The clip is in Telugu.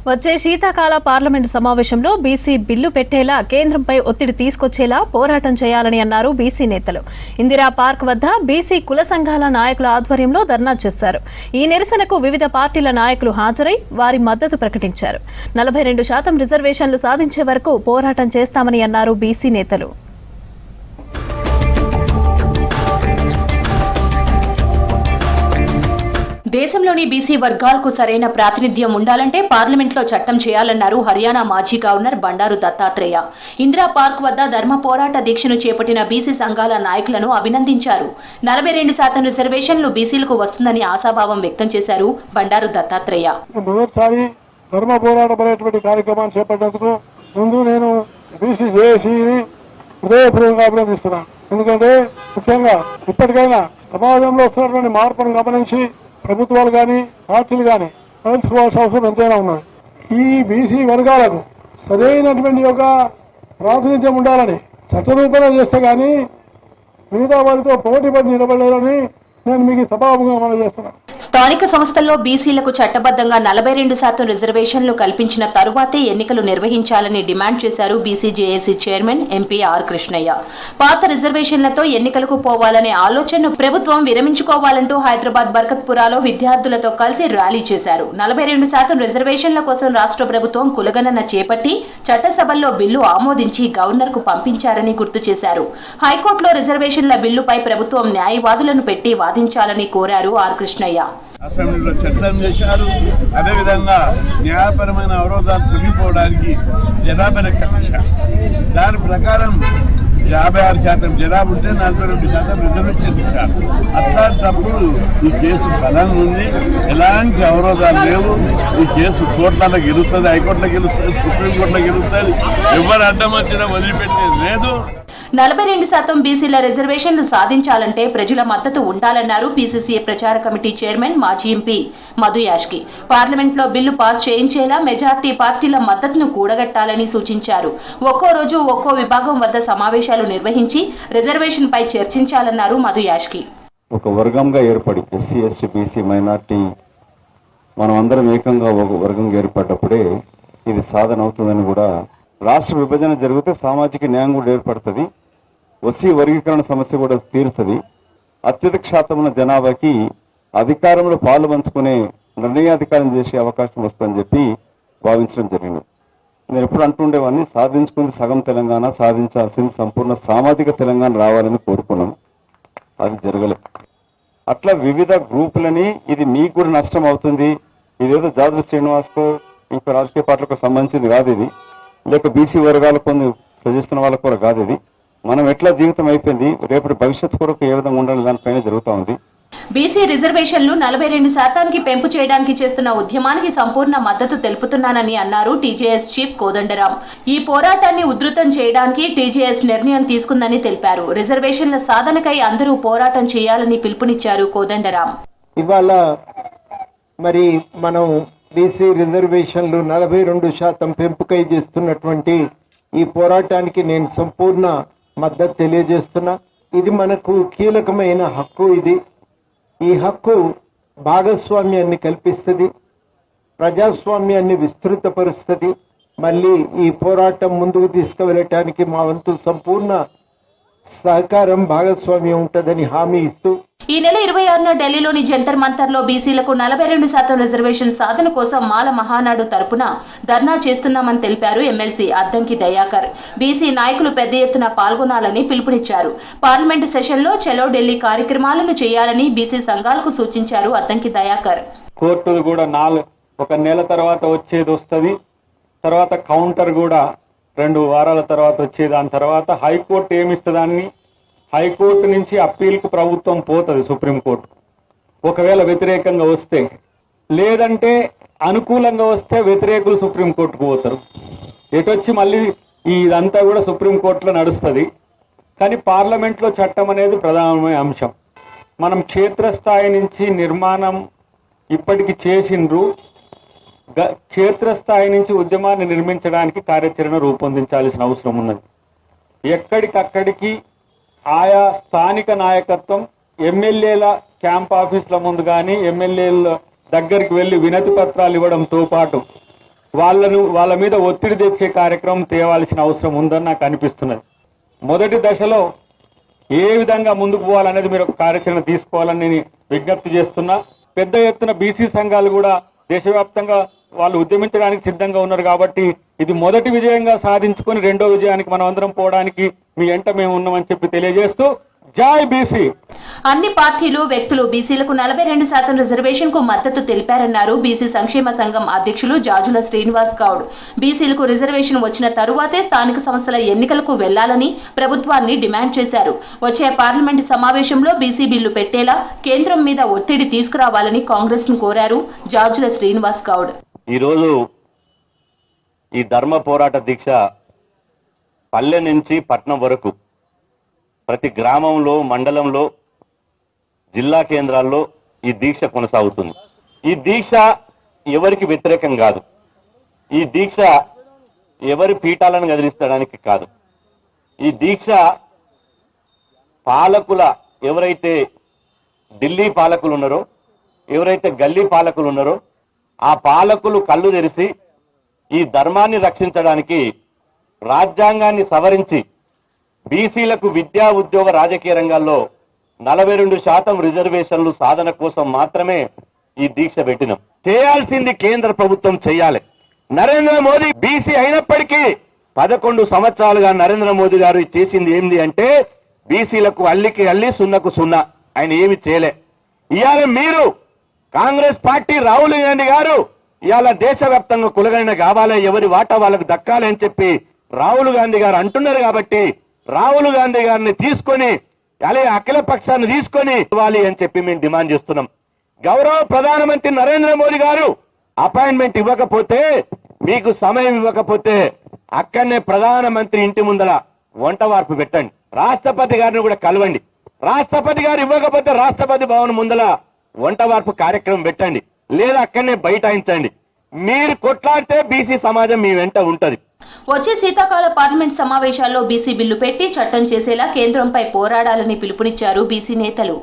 వచ్చే శీతాకాల పార్లమెంటు సమావేశంలో బీసీ బిల్లు పెట్టేలా కేంద్రంపై ఒత్తిడి తీసుకొచ్చేలా పోరాటం చేయాలని అన్నారు బీసీ నేతలు. ఇందిరా పార్క్ వద్ద బీసీ కుల సంఘాల నాయకుల ఆధ్వర్యంలో ధర్నా చేశారు. ఈ నిరసనకు వివిధ పార్టీల నాయకులు హాజరై వారి మద్దతు ప్రకటించారు. 42% రిజర్వేషన్లు సాధించే వరకు పోరాటం చేస్తామని అన్నారు బీసీ నేతలు. దేశంలోని బీసీ వర్గాలకు సరైన ప్రాతినిధ్యం ఉండాలంటే పార్లమెంట్లో చట్టం చేయాలన్నారు హర్యానా మాజీ గవర్నర్ బండారు దత్తాత్రేయ. ఇందిరా పార్క్ వద్ద ధర్మ పోరాట దీక్షను చేపట్టిన బీసీ సంఘాల నాయకులను అభినందించారు. 42% రిజర్వేషన్లు బీసీలకు వస్తుందని ఆశాభావం వ్యక్తం చేశారు బండారు దత్తాత్రేయ. ధర్మ పోరాటమైనటువంటి కార్యక్రమాన్ని చేపట్టేందుకు ముందు నేను బీసీ జేఏసీని హృదయపూర్వకంగా అభినందిస్తున్నాను. ఎందుకంటే ముఖ్యంగా ఇప్పటికైనా సమాజంలో వస్తున్నటువంటి మార్పును గమనించి ప్రభుత్వాలు కానీ పార్టీలు కానీ తెలుసుకోవాల్సిన అవసరం ఎంతైనా ఉన్నది. ఈ బీసీ వర్గాలకు సరైనటువంటి ఒక ప్రాతినిధ్యం ఉండాలని చట్టరూపణ చేస్తే కానీ మిగతా వారితో పోటీపడి నిలబడలేరని నేను మీకు సభాముఖంగా మనం చేస్తున్నాను. స్థానిక సంస్థల్లో బీసీలకు చట్టబద్దంగా 42% రిజర్వేషన్లు కల్పించిన తరువాతే ఎన్నికలు నిర్వహించాలని డిమాండ్ చేశారు BC JAC chairman MP R Krishnaiah. పాత రిజర్వేషన్లతో ఎన్నికలకు పోవాలనే ఆలోచనను ప్రభుత్వం విరమించుకోవాలంటూ హైదరాబాద్ బర్కత్పురాలో విద్యార్థులతో కలిసి ర్యాలీ చేశారు. 42% రిజర్వేషన్ల కోసం రాష్ట్ర ప్రభుత్వం కులగణన చేపట్టి చట్టసభల్లో బిల్లు ఆమోదించి గవర్నర్ కు పంపించారని గుర్తు చేశారు. హైకోర్టులో రిజర్వేషన్ల బిల్లుపై ప్రభుత్వం న్యాయవాదులను పెట్టి వాదించాలని కోరారు ఆర్ కృష్ణయ్య. అసెంబ్లీలో చట్టం చేశారు. అదేవిధంగా న్యాయపరమైన అవరోధాలు తొలగిపోవడానికి జనాభా కక్ష దాని ప్రకారం 56% జనాభా ఉంటే 42% రిజర్వేషన్ ఇచ్చారు. అట్లాంటప్పుడు ఈ కేసు బలంగా ఉంది, ఎలాంటి అవరోధాలు లేవు. ఈ కేసు కోర్టులలో గెలుస్తుంది, హైకోర్టులో గెలుస్తుంది, సుప్రీంకోర్టులో గెలుస్తుంది. ఎవరు అడ్డం వచ్చినా వదిలిపెట్టేది లేదు. 42% బీసీల రిజర్వేషన్లు సాధించాలంటే ప్రజల మద్దతు ఉండాలన్నారు పీసీసీ ప్రచార కమిటీ చైర్మన్ మాజీ ఎంపీ మధు యాష్కి. పార్లమెంట్లో బిల్లు పాస్ చేయించేలా మెజార్టీ పార్టీల మద్దతును కూడగట్టాలని సూచించారు. ఒక్కో రోజు ఒక్కో విభాగం వద్ద సమావేశాలు నిర్వహించి రిజర్వేషన్ పై చర్చించాలన్నారు మధు యాష్కి. ఒక వర్గంగా ఏర్పడి ఎస్సీ ఎస్టీ బీసీ మైనార్టీ మనం అందరం ఏకంగా ఒక వర్గంగా ఏర్పడ్డప్పుడే ఇది సాధన అవుతుందని కూడా, రాష్ట్ర విభజన జరిగితే సామాజిక న్యాయం కూడా ఏర్పడుతుంది, వసీ వర్గీకరణ సమస్య కూడా తీరుతుంది, అత్యధిక శాతం ఉన్న జనాభాకి అధికారంలో పాలు పంచుకునే నిర్ణయాధికారం చేసే అవకాశం వస్తుందని చెప్పి భావించడం జరిగింది. నేను ఎప్పుడు అంటుండేవాడిని, సాధించుకుంది సగం తెలంగాణ, సాధించాల్సింది సంపూర్ణ సామాజిక తెలంగాణ రావాలని కోరుకున్నాం. అది జరగలేదు. అట్లా వివిధ గ్రూపులని ఇది మీకు కూడా నష్టం అవుతుంది, ఇదేదో జాదవ్ శ్రీనివాస్కో ఇంకో రాజకీయ పార్టీలకు సంబంధించింది కాదు, ఇది లేక బీసీ వర్గాలకు కొన్ని సజెస్తున్న వాళ్ళకు కూడా కాదు. ఇది మనం ఎట్లా జీవితం అయిపోయింది, రేపటి భవిష్యత్తు కొరకు ఏ విధంగా ఉండాలి దానిపైన జరుగుతూ ఉంది. బీసీ రిజర్వేషన్లు 42% పెంపు చేయడానికి చేస్తున్న ఉద్యమానికి సంపూర్ణ మద్దతు తెలుపుతున్నానని అన్నారు టీజేఎస్ చీఫ్ కోదండరాం. ఈ పోరాటాన్ని ఉధృతం చేయడానికి టీజేఎస్ నిర్ణయం తీసుకుందని తెలిపారు. రిజర్వేషన్ల సాధనకై అందరూ పోరాటం చేయాలని పిలుపునిచ్చారు కోదండరాం. ఇవాళ మరి మనం బీసీ రిజర్వేషన్లు 42% పెంపుకై చేస్తున్నటువంటి ఈ పోరాటానికి నేను సంపూర్ణ మద్దతు తెలియజేస్తున్నా. ఇది మనకు కీలకమైన హక్కు. ఈ హక్కు భాగస్వామ్యాన్ని కల్పిస్తుంది, ప్రజాస్వామ్యాన్ని విస్తృతపరుస్తుంది. మళ్ళీ ఈ పోరాటం ముందుకు తీసుకువెళ్ళటానికి మా వంతు సంపూర్ణ సహకారం భాగస్వామ్యం ఉంటుందని హామీ ఇస్తూ ఈ నెల 26న ఢిల్లీలోని జంతర్ మంతర్లో బీసీలకు 42% రిజర్వేషన్ సాధన కోసం మాల మహానాడు తరపున ధర్నా చేస్తున్నామని తెలిపారు ఎమ్మెల్సీ అద్దంకి దయాకర్. బీసీ నాయకులు పెద్ద ఎత్తున పాల్గొనాలని పిలుపునిచ్చారు. పార్లమెంటు సెషన్లో చలో ఢిల్లీ కార్యక్రమాలను చేయాలని బీసీ సంఘాలకు సూచించారు అద్దంకి దయాకర్. కోర్టులు కూడా ఒక నెల తర్వాత వచ్చేది వస్తుంది, తర్వాత కౌంటర్ కూడా 2 వారాల తర్వాత వచ్చేది. దాని తర్వాత హైకోర్టు ఏమిస్తుందాన్ని, హైకోర్టు నుంచి అప్పీల్కు ప్రభుత్వం పోతుంది సుప్రీంకోర్టు. ఒకవేళ వ్యతిరేకంగా వస్తే, లేదంటే అనుకూలంగా వస్తే వ్యతిరేకులు సుప్రీంకోర్టుకు పోతారు. ఎటొచ్చి మళ్ళీ ఇదంతా కూడా సుప్రీంకోర్టులో నడుస్తుంది. కానీ పార్లమెంట్లో చట్టం అనేది ప్రధానమైన అంశం. మనం క్షేత్రస్థాయి నుంచి నిర్మాణం ఇప్పటికి చేసిండ్రు, క్షేత్రస్థాయి నుంచి ఉద్యమాన్ని నిర్మించడానికి కార్యాచరణ రూపొందించాల్సిన అవసరం ఉన్నది. ఎక్కడికక్కడికి ఆయా స్థానిక నాయకత్వం ఎమ్మెల్యేల క్యాంప్ ఆఫీసుల ముందు కానీ ఎమ్మెల్యేల దగ్గరికి వెళ్ళి వినతి పత్రాలు ఇవ్వడంతో పాటు వాళ్ళ మీద ఒత్తిడి తెచ్చే కార్యక్రమం తేవాల్సిన అవసరం ఉందని నాకు అనిపిస్తున్నది. మొదటి దశలో ఏ విధంగా ముందుకు పోవాలనేది మీరు ఒక కార్యాచరణ తీసుకోవాలని నేను విజ్ఞప్తి చేస్తున్నా. పెద్ద ఎత్తున బీసీ సంఘాలు కూడా దేశవ్యాప్తంగా వాళ్ళు ఉద్యమించడానికి సిద్ధంగా ఉన్నారు కాబట్టి ఇది మొదటి విజయంగా సాధించుకొని రెండో విజయానికి మనం అందరం పోవడానికి మీ వెంట మేము ఉన్నామని చెప్పి తెలియజేస్తూ జై బీసీ. అన్ని పార్టీలు వ్యక్తులు బీసీలకు 42% రిజర్వేషన్ కు మద్దతు తెలిపారన్నారు బీసీ సంక్షేమ సంఘం అధ్యక్షులు జాజుల శ్రీనివాస్ గౌడ్. బీసీలకు రిజర్వేషన్ వచ్చిన తరువాతే స్థానిక సంస్థల ఎన్నికలకు వెళ్లాలని ప్రభుత్వాన్ని డిమాండ్ చేశారు. వచ్చే పార్లమెంటు సమావేశంలో బీసీ బిల్లు పెట్టేలా కేంద్రం మీద ఒత్తిడి తీసుకురావాలని కాంగ్రెస్ ను కోరారు జాజుల శ్రీనివాస్ గౌడ్. ఈరోజు ఈ ధర్మ పోరాట దీక్ష పల్లె నుంచి పట్నం వరకు ప్రతి గ్రామంలో, మండలంలో, జిల్లా కేంద్రాల్లో ఈ దీక్ష కొనసాగుతుంది. ఈ దీక్ష ఎవరికి వ్యతిరేకం కాదు. ఈ దీక్ష ఎవరి పీఠాలను కదిలించడానికి కాదు. ఈ దీక్ష పాలకుల ఎవరైతే ఢిల్లీ పాలకులు ఉన్నారో, ఎవరైతే గల్లీ పాలకులు ఉన్నారో ఆ పాలకులు కళ్ళు తెరిచి ఈ ధర్మాన్ని రక్షించడానికి రాజ్యాంగాన్ని సవరించి బీసీలకు విద్యా, ఉద్యోగ, రాజకీయ రంగాల్లో 42% రిజర్వేషన్లు సాధన కోసం మాత్రమే ఈ దీక్ష పెట్టినాం. చేయాల్సింది కేంద్ర ప్రభుత్వం చేయాలి. నరేంద్ర మోదీ బీసీ అయినప్పటికీ 11 సంవత్సరాలుగా నరేంద్ర మోదీ గారు చేసింది ఏంది అంటే బీసీలకు అల్లికి అల్లి, సున్నకు సున్నా. ఆయన ఏమి చేయలే. ఇవాళ మీరు కాంగ్రెస్ పార్టీ రాహుల్ గాంధీ గారు ఇవాళ దేశవ్యాప్తంగా కులగణన కావాలి, ఎవరి వాటా వాళ్ళకు దక్కాలి అని చెప్పి రాహుల్ గాంధీ గారు అంటున్నారు. కాబట్టి రాహుల్ గాంధీ గారిని తీసుకొని అలాగే అఖిల పక్షాన్ని తీసుకొని ఇవ్వాలి అని చెప్పి మేము డిమాండ్ చేస్తున్నాం. గౌరవ ప్రధానమంత్రి నరేంద్ర మోదీ గారు అపాయింట్మెంట్ ఇవ్వకపోతే, మీకు సమయం ఇవ్వకపోతే అక్కడనే ప్రధానమంత్రి ఇంటి ముందర వంట వార్పు పెట్టండి. రాష్ట్రపతి గారిని కూడా కలవండి. రాష్ట్రపతి గారు ఇవ్వకపోతే రాష్ట్రపతి భవన్ ముందర వంట వార్పు కార్యక్రమం పెట్టండి, లేదా అక్కడనే బైఠాయించండి. మీరు కొట్లాడితే బీసీ సమాజం మీ వెంట ఉంటది. వచ్చే శీతాకాల పార్లమెంట్ సమావేశాల్లో బీసీ బిల్లు పెట్టి చట్టం చేసేలా కేంద్రంపై పోరాడాలని పిలుపునిచ్చారు బీసీ నేతలు.